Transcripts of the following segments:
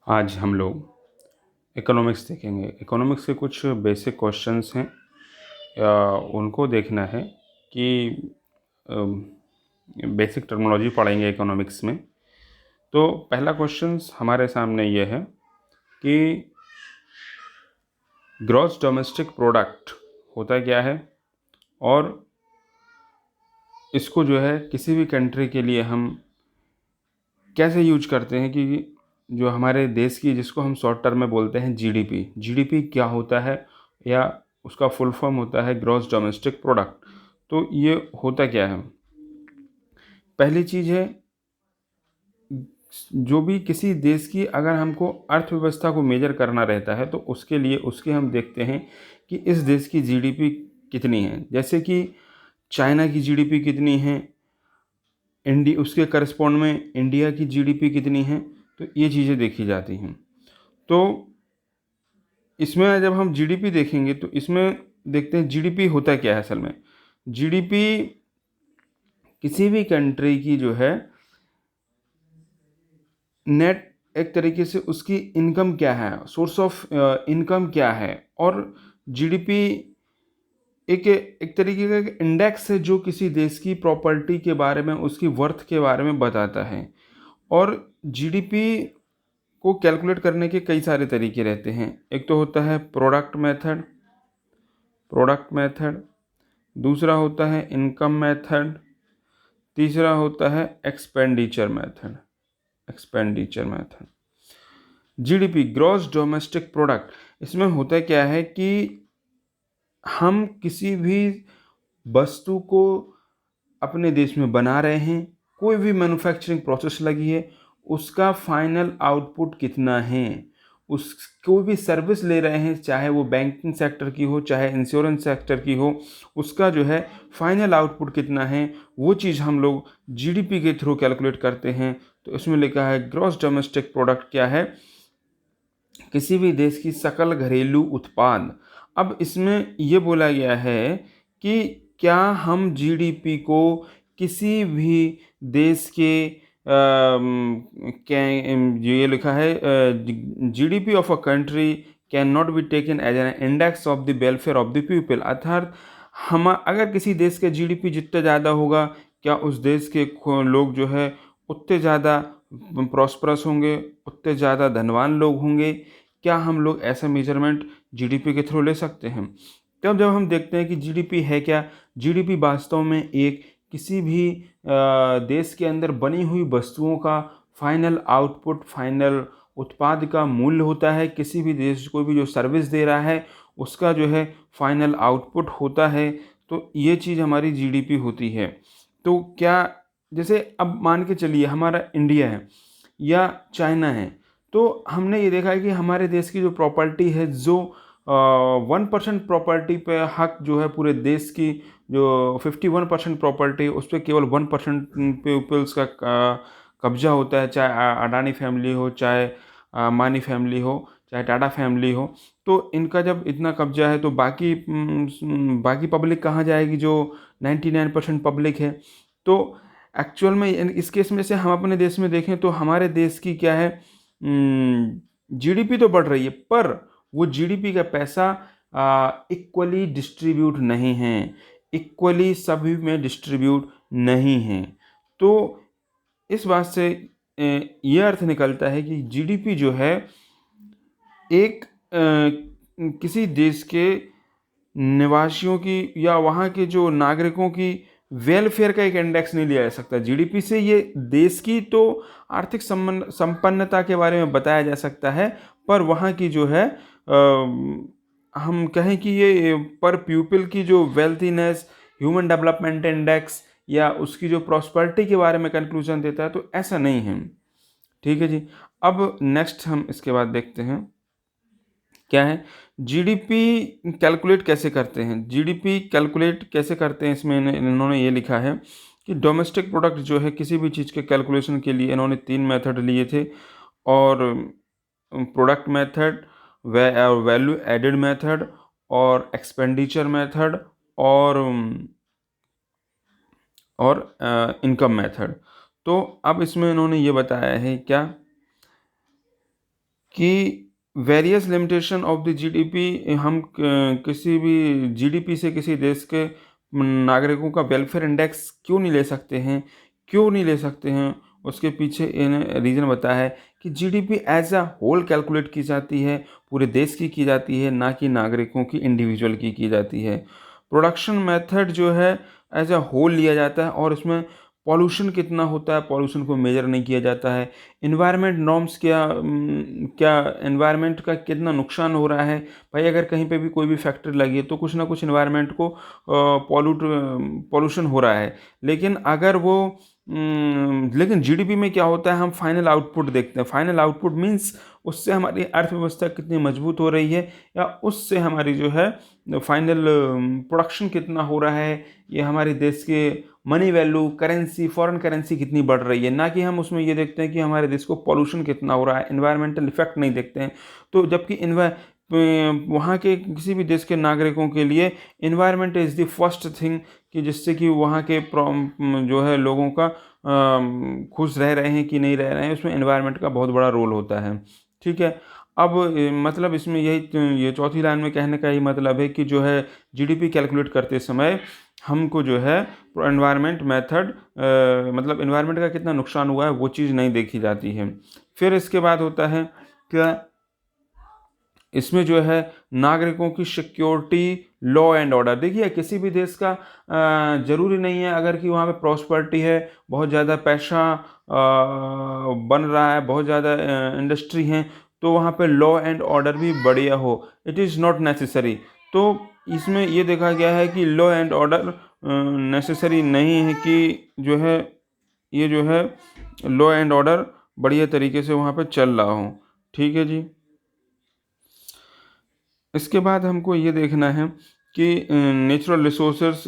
आज हम लोग इकोनॉमिक्स देखेंगे। इकोनॉमिक्स के कुछ बेसिक क्वेश्चंस हैं, उनको देखना है कि बेसिक टर्मिनोलॉजी पढ़ेंगे इकोनॉमिक्स में। तो पहला क्वेश्चंस हमारे सामने ये है कि ग्रॉस डोमेस्टिक प्रोडक्ट होता क्या है, और इसको जो है किसी भी कंट्री के लिए हम कैसे यूज करते हैं, कि जो हमारे देश की, जिसको हम शॉर्ट टर्म में बोलते हैं जीडीपी। जीडीपी क्या होता है, या उसका फुल फॉर्म होता है ग्रॉस डोमेस्टिक प्रोडक्ट। तो ये होता क्या है? पहली चीज़ है, जो भी किसी देश की अगर हमको अर्थव्यवस्था को मेजर करना रहता है तो उसके लिए उसके हम देखते हैं कि इस देश की जीडीपी कितनी है। जैसे कि चाइना की जीडीपी कितनी है, उसके करस्पॉन्ड में इंडिया की जीडीपी कितनी है, तो ये चीज़ें देखी जाती हैं। तो इसमें जब हम जीडीपी देखेंगे तो इसमें देखते हैं जीडीपी होता क्या है। असल में जीडीपी किसी भी कंट्री की जो है नेट, एक तरीके से उसकी इनकम क्या है, सोर्स ऑफ इनकम क्या है। और जीडीपी एक तरीके का इंडेक्स है जो किसी देश की प्रॉपर्टी के बारे में, उसकी वर्थ के बारे में बताता है। और जीडीपी को कैलकुलेट करने के कई सारे तरीके रहते हैं। एक तो होता है प्रोडक्ट मेथड, दूसरा होता है इनकम मेथड, तीसरा होता है expenditure method. GDP gross domestic product, इसमें होता क्या है कि हम किसी भी वस्तु को अपने देश में बना रहे हैं, कोई भी मैन्युफैक्चरिंग प्रोसेस लगी है, उसका फाइनल आउटपुट कितना है। उस कोई भी सर्विस ले रहे हैं, चाहे वो बैंकिंग सेक्टर की हो, चाहे इंश्योरेंस सेक्टर की हो, उसका जो है फाइनल आउटपुट कितना है, वो चीज़ हम लोग जीडीपी के थ्रू कैलकुलेट करते हैं। तो इसमें लिखा है ग्रॉस डोमेस्टिक प्रोडक्ट क्या है, किसी भी देश की सकल घरेलू उत्पाद। अब इसमें ये बोला गया है कि क्या हम जीडीपी को किसी भी देश के क्या, ये लिखा है GDP of a country can not be taken as an index of the welfare of the people. अर्थात हम अगर किसी देश के जीडीपी जितना ज़्यादा होगा, क्या उस देश के लोग जो है उतने ज़्यादा प्रॉस्परस होंगे, उतने ज़्यादा धनवान लोग होंगे। क्या हम लोग ऐसा मेजरमेंट जीडीपी के थ्रू ले सकते हैं? तब जब हम देखते हैं कि जीडीपी है क्या, जीडीपी वास्तव में एक किसी भी देश के अंदर बनी हुई वस्तुओं का फाइनल आउटपुट, फाइनल उत्पाद का मूल्य होता है। किसी भी देश कोई भी जो सर्विस दे रहा है उसका जो है फाइनल आउटपुट होता है। तो ये चीज़ हमारी जीडीपी होती है। तो क्या, जैसे अब मान के चलिए हमारा इंडिया है या चाइना है, तो हमने ये देखा है कि हमारे देश की जो प्रॉपर्टी है, जो 1% प्रॉपर्टी पे हक जो है पूरे देश की, जो 51% प्रॉपर्टी उस पर केवल 1% पीपल्स का कब्जा होता है। चाहे अडानी फैमिली हो, चाहे अंबानी फैमिली हो, चाहे टाटा फैमिली हो। तो इनका जब इतना कब्जा है तो बाकी पब्लिक कहाँ जाएगी, जो 99% पब्लिक है। तो एक्चुअल में इस केस में से हम अपने देश में देखें तो हमारे देश की क्या है, जीडीपी तो बढ़ रही है, पर वो जीडीपी का पैसा इक्वली डिस्ट्रीब्यूट नहीं है, इक्वली सभी में डिस्ट्रीब्यूट नहीं है। तो इस बात से ये अर्थ निकलता है कि जीडीपी जो है एक किसी देश के निवासियों की या वहाँ के जो नागरिकों की वेलफेयर का एक इंडेक्स नहीं लिया जा सकता। जीडीपी से ये देश की तो आर्थिक संपन्नता के बारे में बताया जा सकता है, पर वहाँ की जो है हम कहें कि ये पर पीपल की जो वेल्थीनेस, ह्यूमन डेवलपमेंट इंडेक्स या उसकी जो प्रॉस्पेरिटी के बारे में कंक्लूजन देता है, तो ऐसा नहीं है। ठीक है जी। अब नेक्स्ट हम इसके बाद देखते हैं क्या है, जीडीपी कैलकुलेट कैसे करते हैं। जीडीपी कैलकुलेट कैसे करते हैं, इसमें इन्होंने ये लिखा है कि डोमेस्टिक प्रोडक्ट जो है किसी भी चीज़ के कैलकुलेशन के लिए इन्होंने 3 मेथड लिए थे। और product method, value added method, और एक्सपेंडिचर मेथड, और इनकम मेथड। तो अब इसमें इन्होंने ये बताया है क्या, कि various limitation of the GDP, हम किसी भी जीडीपी से किसी देश के नागरिकों का वेलफेयर इंडेक्स क्यों नहीं ले सकते हैं, क्यों नहीं ले सकते हैं, उसके पीछे इन्हें रीज़न बताया है कि GDP as a whole calculate की जाती है, पूरे देश की जाती है, ना कि नागरिकों की इंडिविजुअल की जाती है। प्रोडक्शन मेथड जो है एज अ होल लिया जाता है और इसमें पॉल्यूशन कितना होता है, पॉल्यूशन को मेजर नहीं किया जाता है। एनवायरनमेंट नॉर्म्स क्या एनवायरनमेंट का कितना नुकसान हो रहा है, भाई अगर कहीं पे भी कोई भी फैक्ट्री लगी है तो कुछ ना कुछ एनवायरनमेंट को पॉल्यूशन हो रहा है। लेकिन अगर वो लेकिन जीडीपी में क्या होता है, हम फाइनल आउटपुट देखते हैं। फाइनल आउटपुट मीन्स उससे हमारी अर्थव्यवस्था कितनी मजबूत हो रही है, या उससे हमारी जो है फाइनल प्रोडक्शन कितना हो रहा है, ये हमारे देश के money value, currency, foreign currency कितनी बढ़ रही है, ना कि हम उसमें ये देखते हैं कि हमारे देश को पॉल्यूशन कितना हो रहा है, एनवायरमेंटल इफेक्ट नहीं देखते हैं। तो जबकि वहाँ के किसी भी देश के नागरिकों के लिए environment is the first thing, कि जिससे कि वहाँ के जो है लोगों का खुश रह रहे हैं कि नहीं रह रहे हैं, उसमें एनवायरनमेंट का बहुत बड़ा रोल होता है। ठीक है। अब मतलब इसमें यही, ये चौथी लाइन में कहने का यही मतलब है कि जो है जीडीपी कैलकुलेट करते समय हमको जो है एनवायरनमेंट मेथड, मतलब एनवायरनमेंट का कितना नुकसान हुआ है वो चीज़ नहीं देखी जाती है। फिर इसके बाद होता है क्या, इसमें जो है नागरिकों की सिक्योरिटी, लॉ एंड ऑर्डर। देखिए किसी भी देश का ज़रूरी नहीं है अगर कि वहाँ पे प्रॉस्पेरिटी है, बहुत ज़्यादा पैसा बन रहा है, बहुत ज़्यादा इंडस्ट्री हैं, तो वहाँ पे लॉ एंड ऑर्डर भी बढ़िया हो, इट इज़ नॉट नेसेसरी। तो इसमें ये देखा गया है कि लॉ एंड ऑर्डर नेसेसरी नहीं है, कि जो है ये जो है लॉ एंड ऑर्डर बढ़िया तरीके से वहाँ पे चल रहा हो। ठीक है जी। इसके बाद हमको ये देखना है कि नेचुरल रिसोर्सेस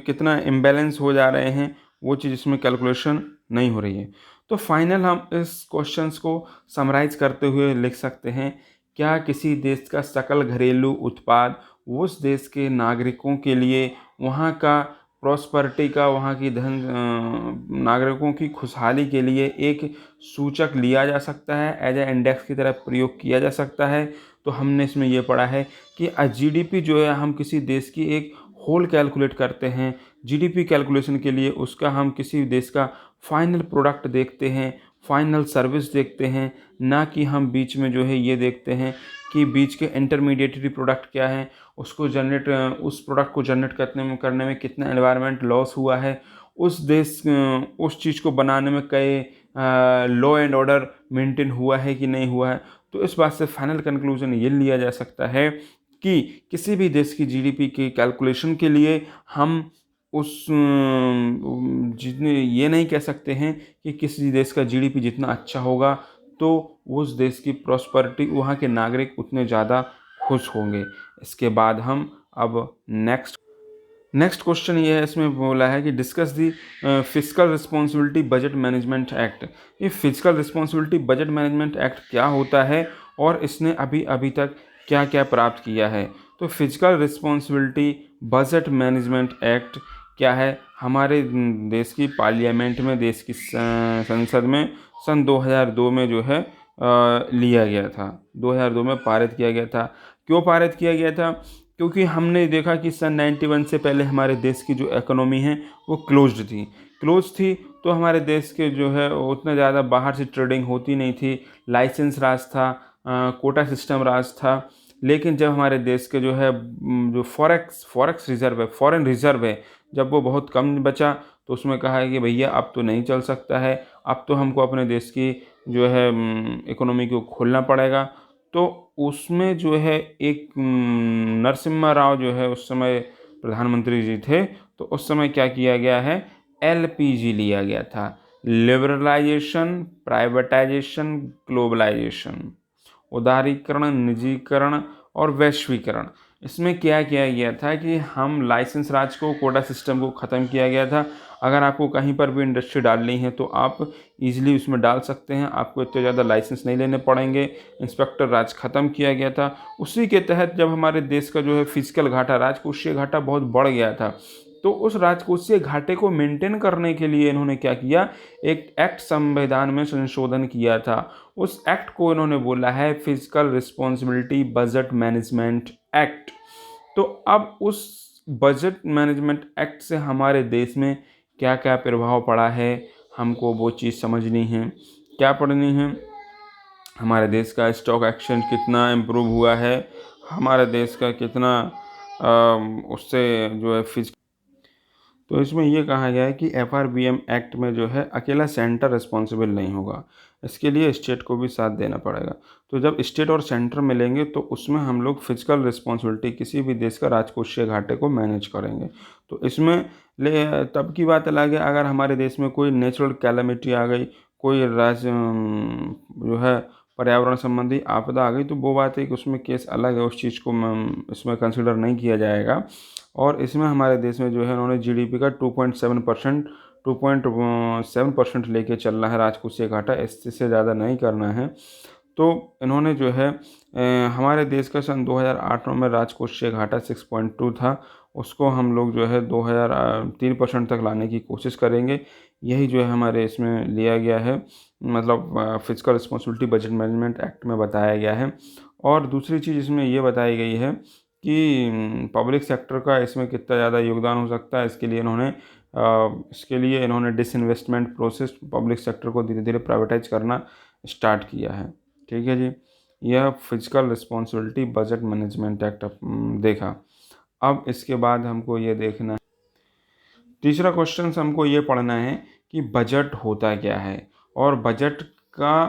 कितना इम्बैलेंस हो जा रहे हैं, वो चीज़ इसमें कैलकुलेशन नहीं हो रही है। तो फाइनल हम इस क्वेश्चंस को समराइज करते हुए लिख सकते हैं, क्या किसी देश का सकल घरेलू उत्पाद उस देश के नागरिकों के लिए, वहाँ का प्रॉस्पेरिटी का, वहाँ की नागरिकों की खुशहाली के लिए एक सूचक लिया जा सकता है, एज ए इंडेक्स की तरह प्रयोग किया जा सकता है। तो हमने इसमें ये पढ़ा है कि जीडीपी जो है हम किसी देश की एक होल कैलकुलेट करते हैं। जीडीपी कैलकुलेशन के लिए उसका हम किसी देश का फाइनल प्रोडक्ट देखते हैं, फाइनल सर्विस देखते हैं, ना कि हम बीच में जो है ये देखते हैं कि बीच के इंटरमीडिएटरी प्रोडक्ट क्या हैं, उसको उस प्रोडक्ट को जनरेट करने में कितना एनवायरनमेंट लॉस हुआ है, उस चीज़ को बनाने में कई लॉ एंड ऑर्डर मेंटेन हुआ है कि नहीं हुआ है। तो इस बात से फाइनल कंक्लूजन ये लिया जा सकता है कि किसी भी देश की जीडीपी के कैलकुलेशन के लिए हम जितने ये नहीं कह सकते हैं कि किसी देश का जीडीपी जितना अच्छा होगा तो उस देश की प्रॉस्पेरिटी, वहाँ के नागरिक उतने ज़्यादा खुश होंगे। इसके बाद हम अब नेक्स्ट क्वेश्चन ये है, इसमें बोला है कि discuss the physical responsibility budget management act. ये physical responsibility budget management act क्या होता है और इसने अभी तक क्या क्या प्राप्त किया है। तो physical responsibility budget management act क्या है, हमारे देश की पार्लियामेंट में, देश की संसद में सन 2002 में जो है लिया गया था, 2002 में पारित किया गया था। क्यों पारित किया गया था? क्योंकि हमने देखा कि सन 91 से पहले हमारे देश की जो इकोनॉमी है वो क्लोज थी। तो हमारे देश के जो है उतना ज़्यादा बाहर से ट्रेडिंग होती नहीं थी, लाइसेंस राज था, कोटा सिस्टम राज था। लेकिन जब हमारे देश के जो है जो फॉरेक्स रिजर्व है, फॉरेन रिजर्व है, जब वो बहुत कम बचा तो उसमें कहा है कि भैया अब तो नहीं चल सकता है, अब तो हमको अपने देश की जो है इकोनॉमी को खोलना पड़ेगा। तो उसमें जो है एक नरसिम्हा राव जो है उस समय प्रधानमंत्री जी थे, तो उस समय क्या किया गया है, एलपीजी लिया गया था, लिबरलाइजेशन, प्राइवेटाइजेशन, ग्लोबलाइजेशन, उदारीकरण, निजीकरण और वैश्वीकरण। इसमें क्या किया गया था कि हम लाइसेंस राज को, कोटा सिस्टम को ख़त्म किया गया था। अगर आपको कहीं पर भी इंडस्ट्री डालनी है तो आप इजीली उसमें डाल सकते हैं, आपको इतने ज़्यादा लाइसेंस नहीं लेने पड़ेंगे। इंस्पेक्टर राज ख़त्म किया गया था। उसी के तहत जब हमारे देश का जो है फिजिकल घाटा, राजकोषीय घाटा बहुत बढ़ गया था, तो तो उस राजकोषीय घाटे को मेंटेन करने के लिए इन्होंने क्या किया, एक एक्ट संविधान में संशोधन किया था। उस एक्ट को इन्होंने बोला है physical responsibility budget management act. तो अब उस बजट मैनेजमेंट एक्ट से हमारे देश में क्या क्या प्रभाव पड़ा है, हमको वो चीज़ समझनी है। क्या पढ़नी है, हमारे देश का स्टॉक एक्सचेंज कितना इम्प्रूव हुआ है, हमारे देश का कितना उससे जो है तो इसमें ये कहा गया है कि FRBM एक्ट में जो है अकेला सेंटर रिस्पॉन्सिबल नहीं होगा, इसके लिए स्टेट को भी साथ देना पड़ेगा। तो जब स्टेट और सेंटर मिलेंगे तो उसमें हम लोग फिजिकल रिस्पॉन्सिबिलिटी किसी भी देश का राजकोषीय घाटे को मैनेज करेंगे। तो इसमें तब की बात अलग है अगर हमारे देश में कोई नेचुरल कैलेमिटी आ गई, कोई जो है पर्यावरण संबंधी आपदा आ गई, तो वो बात है कि उसमें केस अलग है, उस चीज़ को इसमें कंसिडर नहीं किया जाएगा। और इसमें हमारे देश में जो है उन्होंने GDP का 2.7% लेके चलना है राजकोषीय घाटा, इससे ज़्यादा नहीं करना है। तो इन्होंने जो है हमारे देश का सन 2008 में राजकोषीय घाटा 6.2 था, उसको हम लोग जो है 3% तक लाने की कोशिश करेंगे। यही जो है हमारे इसमें लिया गया है, मतलब physical responsibility budget management act में बताया गया है। और दूसरी चीज़ इसमें ये बताई गई है कि पब्लिक सेक्टर का इसमें कितना ज़्यादा योगदान हो सकता है। इसके लिए इन्होंने डिसइन्वेस्टमेंट प्रोसेस, पब्लिक सेक्टर को धीरे धीरे प्राइवेटाइज करना स्टार्ट किया है। ठीक है जी, यह physical responsibility budget management act देखा। अब इसके बाद हमको ये देखना है, तीसरा क्वेश्चन हमको ये पढ़ना है कि बजट होता क्या है और बजट का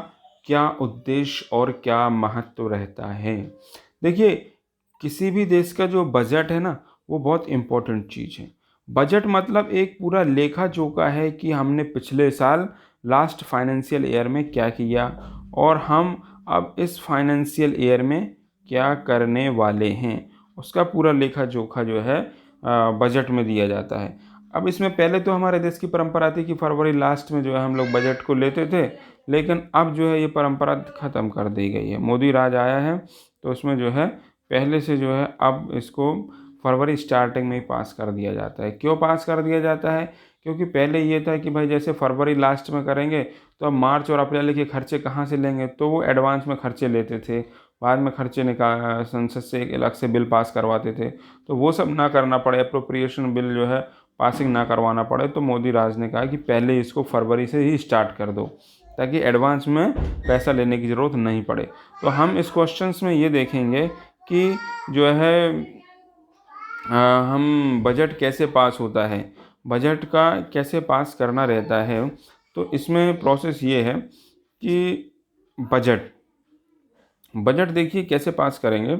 क्या उद्देश्य और क्या महत्व रहता है। देखिए, किसी भी देश का जो बजट है ना, वो बहुत इम्पोर्टेंट चीज़ है। बजट मतलब एक पूरा लेखा जोखा है कि हमने पिछले साल लास्ट फाइनेंशियल ईयर में क्या किया और हम अब इस फाइनेंशियल ईयर में क्या करने वाले हैं, उसका पूरा लेखा जोखा जो है बजट में दिया जाता है। अब इसमें पहले तो हमारे देश की परंपरा थी कि फरवरी लास्ट में जो है हम लोग बजट को लेते थे, लेकिन अब जो है ये परंपरा ख़त्म कर दी गई है। मोदी राज आया है तो उसमें जो है पहले से जो है अब इसको फरवरी स्टार्टिंग में ही पास कर दिया जाता है। क्यों पास कर दिया जाता है? क्योंकि पहले ये था कि भाई जैसे फरवरी लास्ट में करेंगे तो अब मार्च और अप्रैल के खर्चे कहाँ से लेंगे, तो वो एडवांस में खर्चे लेते थे, बाद में खर्चे निकाल संसद से एक अलग से बिल पास करवाते थे। तो वो सब ना करना पड़े, अप्रोप्रिएशन बिल जो है पासिंग ना करवाना पड़े, तो मोदी राज ने कहा कि पहले इसको फरवरी से ही स्टार्ट कर दो ताकि एडवांस में पैसा लेने की ज़रूरत नहीं पड़े। तो हम इस क्वेश्चंस में ये देखेंगे कि जो है हम बजट कैसे पास होता है, बजट का कैसे पास करना रहता है। तो इसमें प्रोसेस ये है कि बजट देखिए कैसे पास करेंगे।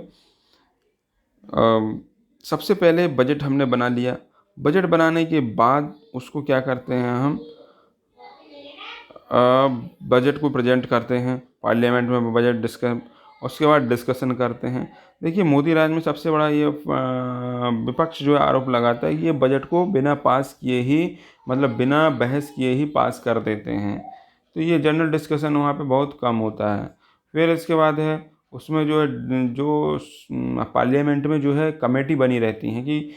सबसे पहले बजट हमने बना लिया, बजट बनाने के बाद उसको क्या करते हैं हम, बजट को प्रेजेंट करते हैं पार्लियामेंट में, बजट उसके बाद डिस्कशन करते हैं। देखिए, मोदी राज में सबसे बड़ा ये विपक्ष जो आरोप लगाता है कि ये बजट को बिना पास किए ही, मतलब बिना बहस किए ही पास कर देते हैं। तो ये जनरल डिस्कशन वहाँ पे बहुत कम होता है। फिर इसके बाद है उसमें जो है जो पार्लियामेंट में जो है कमेटी बनी रहती हैं कि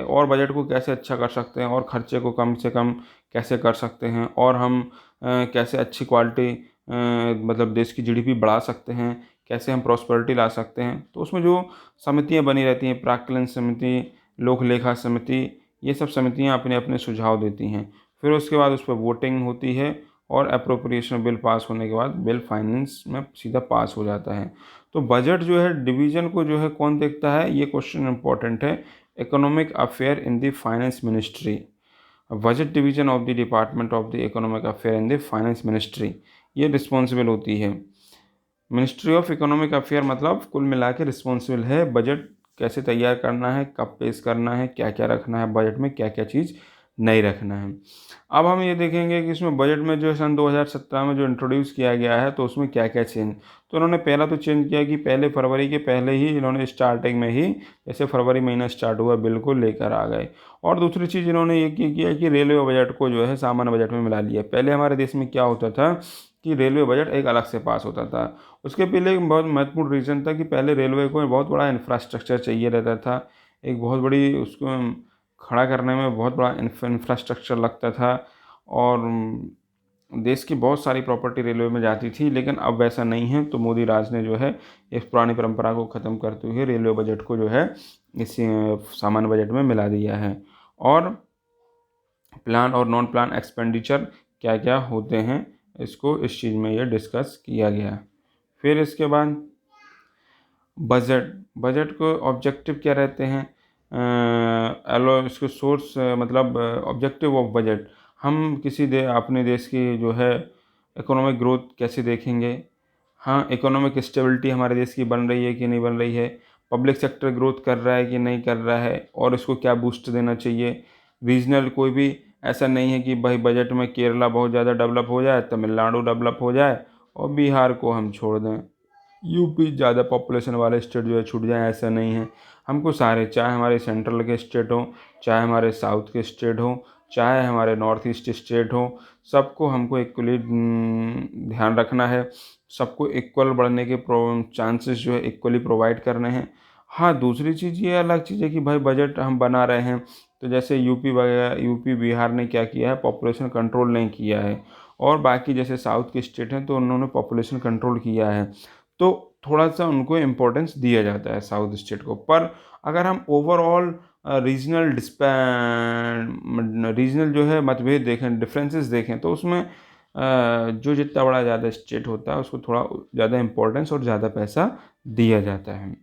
और बजट को कैसे अच्छा कर सकते हैं और ख़र्चे को कम से कम कैसे कर सकते हैं और हम कैसे अच्छी क्वालिटी मतलब देश की GDP बढ़ा सकते हैं, कैसे हम प्रॉस्पेरिटी ला सकते हैं। तो उसमें जो समितियां बनी रहती हैं, प्राक्कलन समिति, लोक लेखा समिति, ये सब समितियां अपने अपने सुझाव देती हैं। फिर उसके बाद उस पर वोटिंग होती है और अप्रोप्रिएशन बिल पास होने के बाद बिल फाइनेंस में सीधा पास हो जाता है। तो बजट जो है डिवीज़न को जो है कौन देखता है, ये क्वेश्चन इंपॉर्टेंट है। Economic affair in the finance ministry, budget division of the department of the economic affair in the finance ministry, ये रिस्पॉन्सिबल होती है। मिनिस्ट्री ऑफ इकोनॉमिक अफेयर मतलब कुल मिला के रिस्पॉन्सिबल है बजट कैसे तैयार करना है, कब पेश करना है, क्या क्या रखना है बजट में, क्या क्या चीज़ नहीं रखना है। अब हम ये देखेंगे कि इसमें बजट में जो सन 2017 में जो इंट्रोड्यूस किया गया है तो उसमें क्या क्या चेंज। तो उन्होंने पहला तो चेंज किया कि पहले फरवरी के पहले ही इन्होंने स्टार्टिंग में ही, जैसे फरवरी महीना स्टार्ट हुआ, बिल को लेकर आ गए। और दूसरी चीज़ इन्होंने ये किया कि रेलवे बजट को जो है सामान्य बजट में मिला लिया। पहले हमारे देश में क्या होता था कि रेलवे बजट एक अलग से पास होता था। उसके पहले एक बहुत महत्वपूर्ण रीज़न था कि पहले रेलवे को बहुत बड़ा इंफ्रास्ट्रक्चर चाहिए रहता था, एक बहुत बड़ी उसको खड़ा करने में बहुत बड़ा इंफ्रास्ट्रक्चर लगता था और देश की बहुत सारी प्रॉपर्टी रेलवे में जाती थी, लेकिन अब वैसा नहीं है। तो मोदी राज ने जो है इस पुरानी परंपरा को ख़त्म करते हुए रेलवे बजट को जो है इस सामान्य बजट में मिला दिया है। और प्लान और नॉन प्लान एक्सपेंडिचर क्या क्या होते हैं, इसको इस चीज़ में ये डिस्कस किया गया। फिर इसके बाद बजट को ऑब्जेक्टिव क्या रहते हैं, इसके सोर्स मतलब ऑब्जेक्टिव ऑफ बजट, हम किसी अपने देश की जो है इकोनॉमिक ग्रोथ कैसे देखेंगे। हाँ, इकोनॉमिक स्टेबिलिटी हमारे देश की बन रही है कि नहीं बन रही है, पब्लिक सेक्टर ग्रोथ कर रहा है कि नहीं कर रहा है और इसको क्या बूस्ट देना चाहिए। रीजनल कोई भी ऐसा नहीं है कि भाई बजट में केरला बहुत ज़्यादा डेवलप हो जाए, तमिलनाडु डेवलप हो जाए और बिहार को हम छोड़ दें, यूपी ज़्यादा पॉपुलेशन वाले स्टेट जो है छूट जाए, ऐसा नहीं है। हमको सारे, चाहे हमारे सेंट्रल के स्टेट हों, चाहे हमारे साउथ के स्टेट हों, चाहे हमारे नॉर्थ ईस्ट स्टेट हों, सबको हमको इक्वली ध्यान रखना है। सबको इक्वल बढ़ने के चांसेस जो है इक्वली प्रोवाइड करने हैं। हाँ, दूसरी चीज़ ये अलग चीज़ है कि भाई बजट हम बना रहे हैं तो जैसे यूपी वगैरह, यूपी बिहार ने क्या किया है, पॉपुलेशन कंट्रोल नहीं किया है, और बाकी जैसे साउथ के स्टेट हैं तो उन्होंने पॉपुलेशन कंट्रोल किया है, तो थोड़ा सा उनको इम्पोर्टेंस दिया जाता है साउथ स्टेट को। पर अगर हम ओवरऑल रीजनल जो है मतभेद देखें, डिफरेंसेस देखें, तो उसमें जो जितना बड़ा ज़्यादा स्टेट होता है उसको थोड़ा ज़्यादा इम्पोर्टेंस और ज़्यादा पैसा दिया जाता है।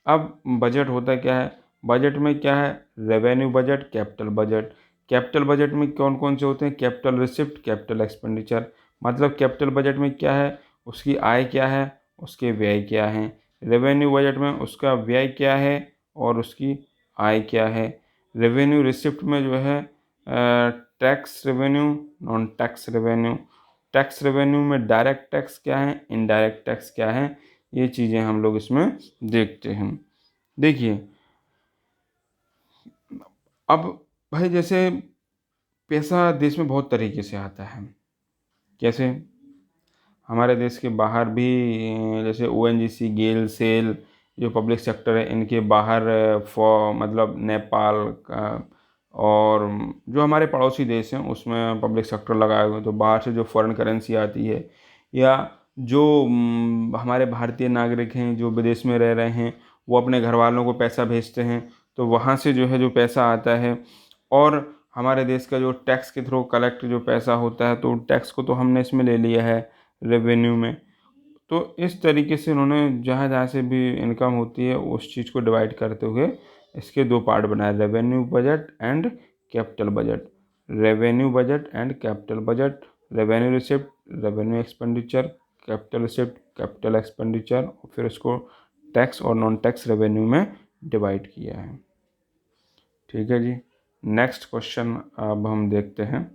अब बजट होता क्या है, बजट में क्या है, revenue budget, capital budget. Capital budget में कौन कौन से होते हैं, कैपिटल रिसिप्ट, कैपिटल एक्सपेंडिचर। मतलब कैपिटल बजट में क्या है, उसकी आय क्या है, उसके व्यय क्या हैं। रेवेन्यू बजट में उसका व्यय क्या है और उसकी आय क्या है। रेवेन्यू रिसिप्ट में जो है tax revenue, non tax revenue. Tax revenue में डायरेक्ट टैक्स क्या है, इनडायरेक्ट टैक्स क्या है, ये चीज़ें हम लोग इसमें देखते हैं। देखिए, अब भाई जैसे पैसा देश में बहुत तरीके से आता है। कैसे, हमारे देश के बाहर भी जैसे ओएनजीसी, गेल, सेल, जो पब्लिक सेक्टर है, इनके बाहर मतलब नेपाल का, और जो हमारे पड़ोसी देश हैं उसमें पब्लिक सेक्टर लगाए हुए हैं। तो बाहर से जो फॉरेन करेंसी आती है, या जो हमारे भारतीय नागरिक हैं जो विदेश में रह रहे हैं, वो अपने घर वालों को पैसा भेजते हैं, तो वहाँ से जो है जो पैसा आता है, और हमारे देश का जो टैक्स के थ्रू कलेक्ट जो पैसा होता है, तो टैक्स को तो हमने इसमें ले लिया है रेवेन्यू में। तो इस तरीके से उन्होंने जहाँ जहाँ से भी इनकम होती है उस चीज़ को डिवाइड करते हुए इसके दो पार्ट बनाए, revenue budget and capital budget. Revenue budget and capital budget, revenue receipt, revenue expenditure, capital receipt, capital expenditure, और फिर इसको टैक्स और नॉन टैक्स रेवेन्यू में डिवाइड किया है। ठीक है जी, नेक्स्ट क्वेश्चन अब हम देखते हैं।